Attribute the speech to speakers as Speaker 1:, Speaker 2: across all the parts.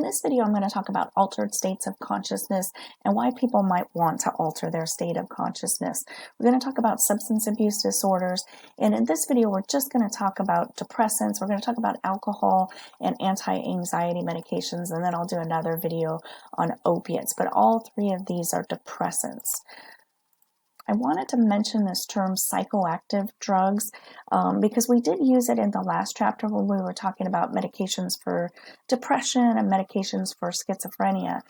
Speaker 1: this video, I'm going to talk about altered states of consciousness and why people might want to alter their state of consciousness. We're going to talk about substance abuse disorders, and in this video, we're just going to talk about depressants. We're going to talk about alcohol and anti-anxiety medications, and then I'll do another video on opiates, but all three of these are depressants. I wanted to mention this term psychoactive drugs because we did use it in the last chapter when we were talking about medications for depression and medications for schizophrenia.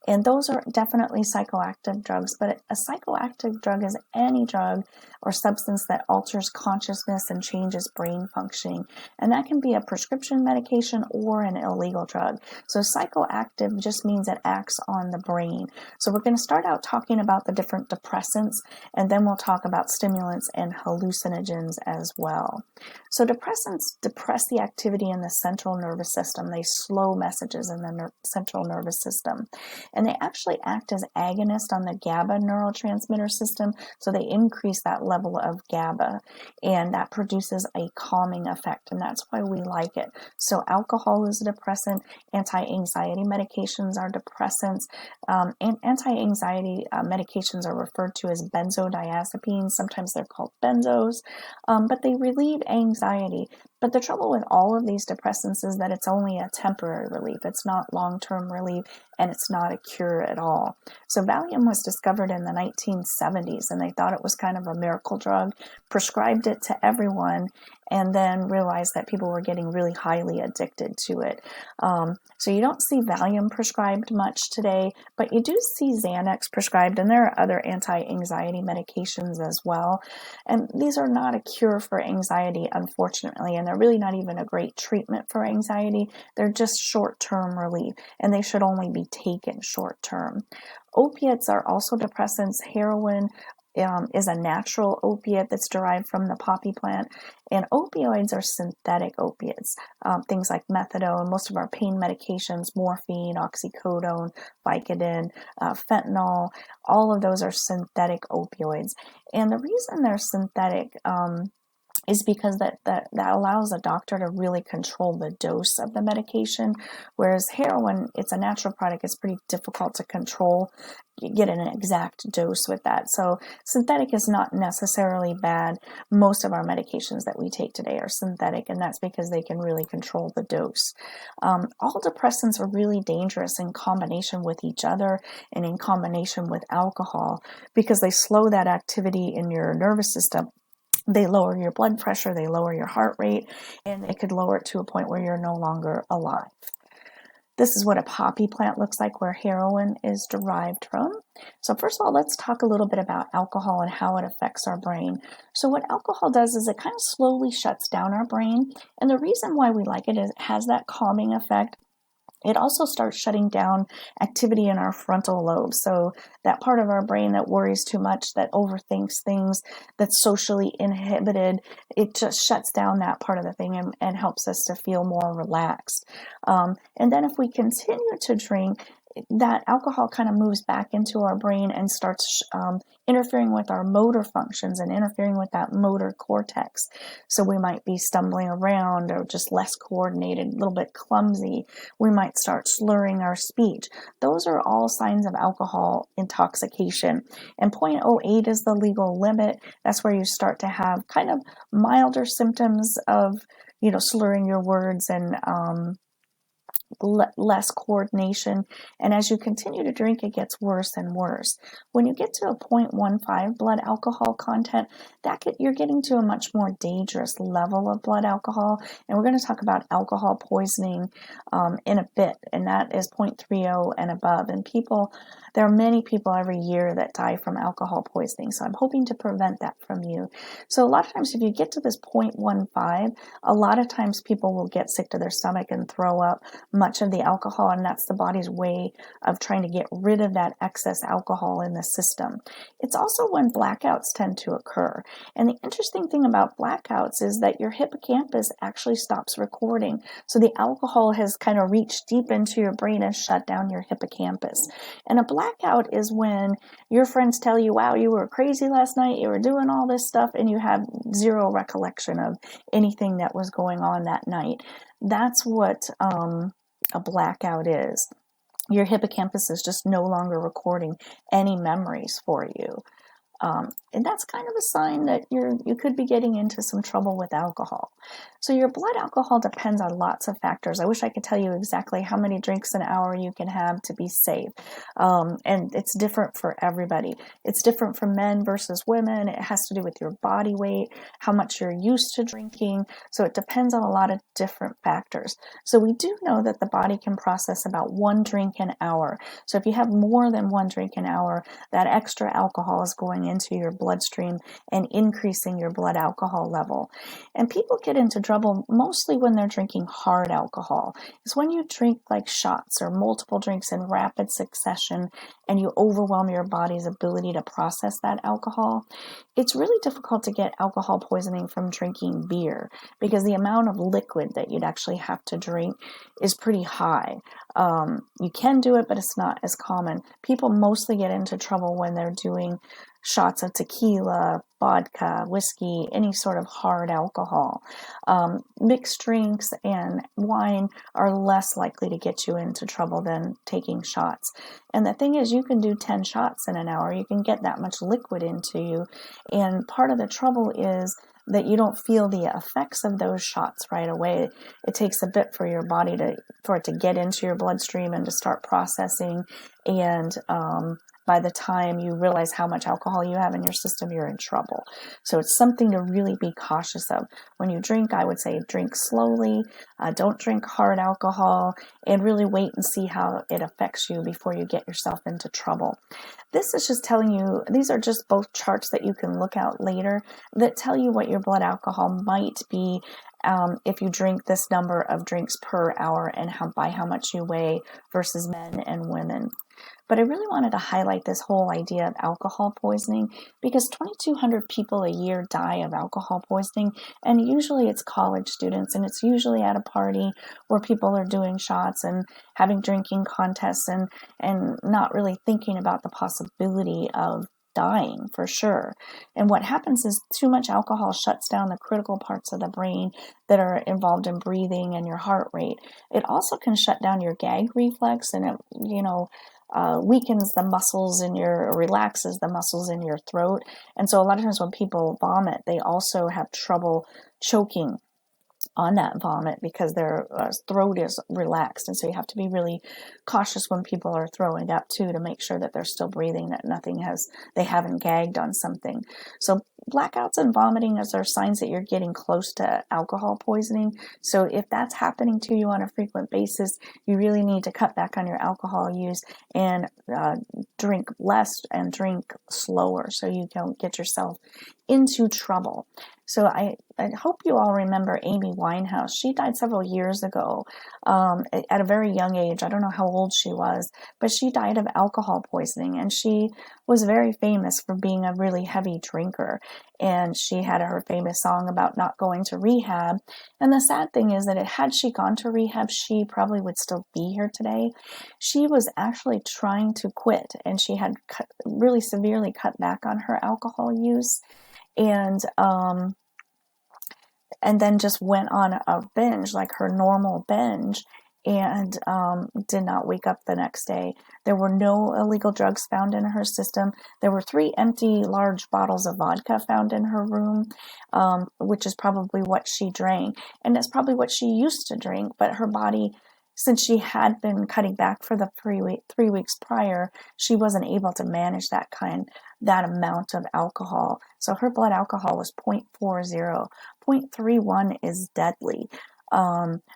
Speaker 1: And those are definitely psychoactive drugs, but a psychoactive drug is any drug or substance that alters consciousness and changes brain functioning. And that can be a prescription medication or an illegal drug. So psychoactive just means it acts on the brain. So we're going to start out talking about the different depressants, and then we'll talk about stimulants and hallucinogens as well. So depressants depress the activity in the central nervous system. They slow messages in the central nervous system. And they actually act as agonists on the GABA neurotransmitter system. So they increase that level of GABA, and that produces a calming effect. And that's why we like it. So alcohol is a depressant. Anti-anxiety medications are depressants. And anti-anxiety medications are referred to as benzodiazepines. Sometimes they're called benzos, but they relieve anxiety. But the trouble with all of these depressants is that it's only a temporary relief. It's not long-term relief, and it's not a cure at all. So Valium was discovered in the 1970s, and they thought it was kind of a miracle drug, prescribed it to everyone, and then realized that people were getting really highly addicted to it. So you don't see Valium prescribed much today, but you do see Xanax prescribed, and there are other anti-anxiety medications as well. And these are not a cure for anxiety, unfortunately, and they're really not even a great treatment for anxiety. They're just short-term relief, and they should only be taken short-term. Opiates are also depressants. Heroin is a natural opiate that's derived from the poppy plant, and opioids are synthetic opiates, things like methadone, most of our pain medications, morphine, oxycodone, Vicodin, fentanyl, all of those are synthetic opioids. And the reason they're synthetic is because that allows a doctor to really control the dose of the medication, whereas heroin, it's a natural product, it's pretty difficult to control, get an exact dose with that. So synthetic is not necessarily bad. Most of our medications that we take today are synthetic, and that's because they can really control the dose. All depressants are really dangerous in combination with each other and in combination with alcohol because they slow that activity in your nervous system. They lower your blood pressure, they lower your heart rate, and they could lower it to a point where you're no longer alive. This is what a poppy plant looks like, where heroin is derived from. So first of all, let's talk a little bit about alcohol and how it affects our brain. So what alcohol does is it kind of slowly shuts down our brain. And the reason why we like it is it has that calming effect. It also starts shutting down activity in our frontal lobe. So that part of our brain that worries too much, that overthinks things, that's socially inhibited, it just shuts down that part of the thing and helps us to feel more relaxed. And then if we continue to drink, that alcohol kind of moves back into our brain and starts interfering with our motor functions and interfering with that motor cortex. So we might be stumbling around or just less coordinated, a little bit clumsy. We might start slurring our speech. Those are all signs of alcohol intoxication. And 0.08 is the legal limit. That's where you start to have kind of milder symptoms of, slurring your words and less coordination, and as you continue to drink, it gets worse and worse. When you get to a 0.15 blood alcohol content, you're getting to a much more dangerous level of blood alcohol, and we're going to talk about alcohol poisoning in a bit, and that is 0.30 and above. And there are many people every year that die from alcohol poisoning, so I'm hoping to prevent that from you. So a lot of times if you get to this 0.15, a lot of times people will get sick to their stomach and throw up much of the alcohol, and that's the body's way of trying to get rid of that excess alcohol in the system. It's also when blackouts tend to occur. And the interesting thing about blackouts is that your hippocampus actually stops recording. So the alcohol has kind of reached deep into your brain and shut down your hippocampus. And a blackout is when your friends tell you, wow, you were crazy last night, you were doing all this stuff, and you have zero recollection of anything that was going on that night. That's what a blackout is. Your hippocampus is just no longer recording any memories for you. And that's kind of a sign that you could be getting into some trouble with alcohol. So your blood alcohol depends on lots of factors. I wish I could tell you exactly how many drinks an hour you can have to be safe. And it's different for everybody. It's different for men versus women. It has to do with your body weight, how much you're used to drinking. So it depends on a lot of different factors. So we do know that the body can process about 1 drink an hour. So if you have more than 1 drink an hour, that extra alcohol is going into your bloodstream and increasing your blood alcohol level. And people get into trouble mostly when they're drinking hard alcohol. It's when you drink like shots or multiple drinks in rapid succession and you overwhelm your body's ability to process that alcohol. It's really difficult to get alcohol poisoning from drinking beer because the amount of liquid that you'd actually have to drink is pretty high. You can do it, but it's not as common. People mostly get into trouble when they're doing shots of tequila, vodka, whiskey, any sort of hard alcohol. Mixed drinks and wine are less likely to get you into trouble than taking shots. And the thing is, you can do 10 shots in an hour. You can get that much liquid into you. And part of the trouble is that you don't feel the effects of those shots right away. It takes a bit for your body for it to get into your bloodstream and to start processing. And by the time you realize how much alcohol you have in your system, you're in trouble. So it's something to really be cautious of. When you drink, I would say drink slowly, don't drink hard alcohol, and really wait and see how it affects you before you get yourself into trouble. This is just telling you, these are just both charts that you can look at later that tell you what your blood alcohol might be if you drink this number of drinks per hour and by how much you weigh versus men and women. But I really wanted to highlight this whole idea of alcohol poisoning because 2,200 people a year die of alcohol poisoning, and usually it's college students, and it's usually at a party where people are doing shots and having drinking contests and not really thinking about the possibility of dying for sure. And what happens is too much alcohol shuts down the critical parts of the brain that are involved in breathing and your heart rate. It also can shut down your gag reflex, and it, weakens the muscles relaxes the muscles in your throat. And so a lot of times when people vomit, they also have trouble choking on that vomit because their throat is relaxed. And so you have to be really cautious when people are throwing up too, to make sure that they're still breathing, that they haven't gagged on something. So blackouts and vomiting are signs that you're getting close to alcohol poisoning. So if that's happening to you on a frequent basis, you really need to cut back on your alcohol use and drink less and drink slower so you don't get yourself into trouble. So I hope you all remember Amy Winehouse. She died several years ago at a very young age. I don't know how old she was, but she died of alcohol poisoning, and she was very famous for being a really heavy drinker. And she had her famous song about not going to rehab. And the sad thing is that had she gone to rehab, she probably would still be here today. She was actually trying to quit, and she had really severely cut back on her alcohol use. And then just went on a binge, like her normal binge, and did not wake up the next day. There were no illegal drugs found in her system. There were 3 empty large bottles of vodka found in her room, which is probably what she drank. And that's probably what she used to drink, but her body, since she had been cutting back for the 3 weeks prior, she wasn't able to manage that amount of alcohol. So her blood alcohol was 0.40. 0.31 is deadly.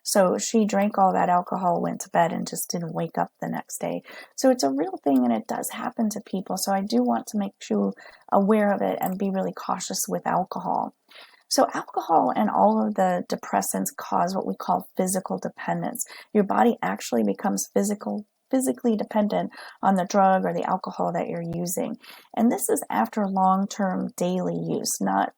Speaker 1: So she drank all that alcohol, went to bed, and just didn't wake up the next day. So it's a real thing, and it does happen to people. So I do want to make you aware of it and be really cautious with alcohol. So alcohol and all of the depressants cause what we call physical dependence. Your body actually becomes physically dependent on the drug or the alcohol that you're using. And this is after long-term daily use, not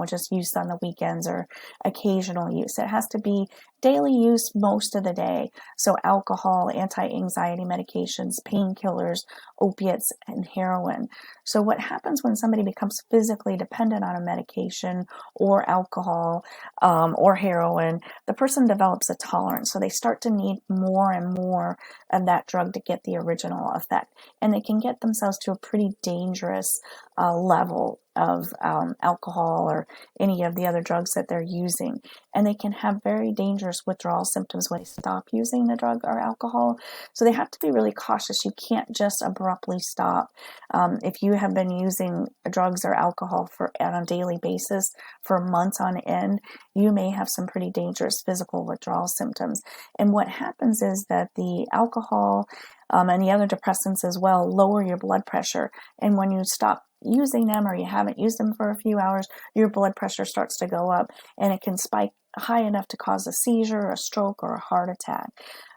Speaker 1: just use on the weekends or occasional use. It has to be daily use most of the day. So alcohol, anti-anxiety medications, painkillers, opiates, and heroin. So what happens when somebody becomes physically dependent on a medication or alcohol or heroin, the person develops a tolerance. So they start to need more and more of that drug to get the original effect. And they can get themselves to a pretty dangerous level of alcohol or any of the other drugs that they're using. And they can have very dangerous withdrawal symptoms when they stop using the drug or alcohol. So they have to be really cautious. You can't just abruptly stop. If you have been using drugs or alcohol on a daily basis for months on end, you may have some pretty dangerous physical withdrawal symptoms. And what happens is that the alcohol and the other depressants as well lower your blood pressure. And when you stop using them or you haven't used them for a few hours, your blood pressure starts to go up and it can spike high enough to cause a seizure, a stroke, or a heart attack.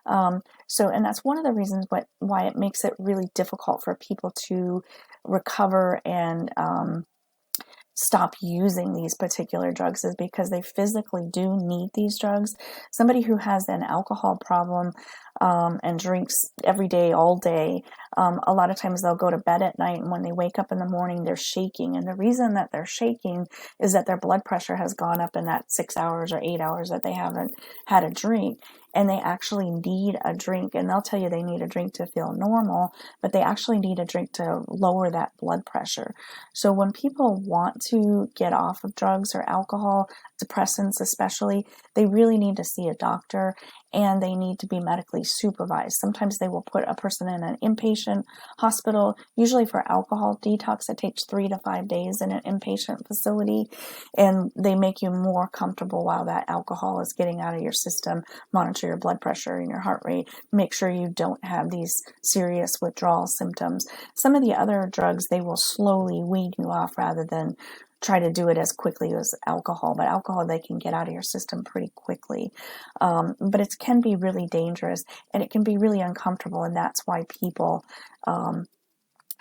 Speaker 1: And that's one of the reasons why it makes it really difficult for people to recover and stop using these particular drugs, is because they physically do need these drugs. Somebody who has an alcohol problem and drinks every day, all day, a lot of times they'll go to bed at night, and when they wake up in the morning, they're shaking. And the reason that they're shaking is that their blood pressure has gone up in that 6 hours or 8 hours that they haven't had a drink. And they actually need a drink, and they'll tell you they need a drink to feel normal, but they actually need a drink to lower that blood pressure. So when people want to get off of drugs or alcohol, depressants especially, they really need to see a doctor, and they need to be medically supervised. Sometimes they will put a person in an inpatient hospital. Usually for alcohol detox, it takes 3 to 5 days in an inpatient facility, and they make you more comfortable while that alcohol is getting out of your system, monitor your blood pressure and your heart rate, make sure you don't have these serious withdrawal symptoms. Some of the other drugs, they will slowly wean you off rather than try to do it as quickly as alcohol. But alcohol, they can get out of your system pretty quickly. But it can be really dangerous, and it can be really uncomfortable, and that's why people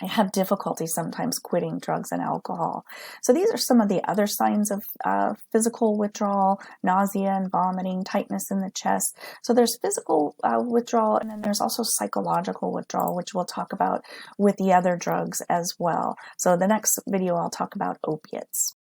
Speaker 1: have difficulty sometimes quitting drugs and alcohol. So these are some of the other signs of physical withdrawal: nausea and vomiting, tightness in the chest. So there's physical withdrawal, and then there's also psychological withdrawal, which we'll talk about with the other drugs as well. So the next video, I'll talk about opiates.